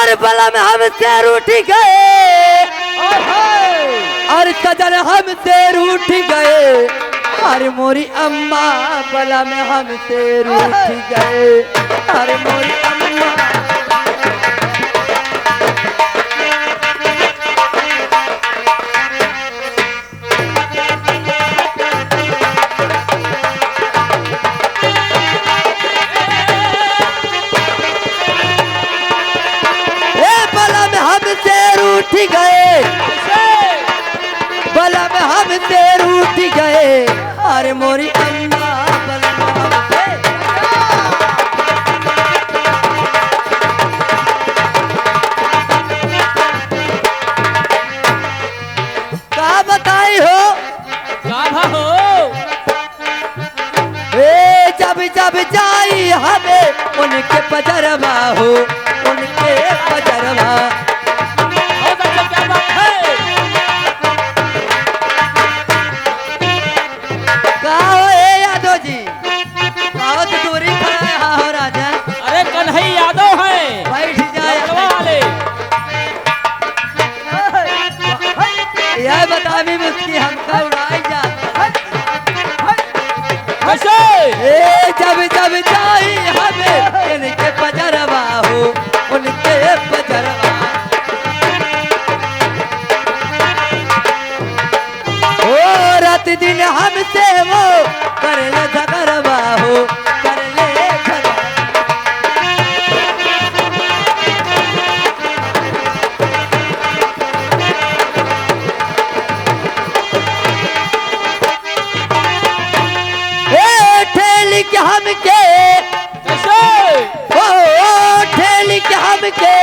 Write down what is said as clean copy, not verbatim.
और बला में हमसे रूठ गए और सजन हमसे रूठ गए। अरे मोरी अम्मा बला में हमसे रूठ गए। अरे मोरी अम्मा रूठ गए, बला में हमसे रूठ गए। अरे मोरी अम्मा बला में हमसे का बताई हो जब जब जाई हमें उनके पजरवा हो, उनके पजरवा बतावी मुस्की हमका उड़ाई जा। जब जब जाई हमें इनके पजरवा हो, उनके पजरवा ओ रात दिन हमसे वो कर ले झगड़वा हो, कर ले हमके ओ ठेली के हमके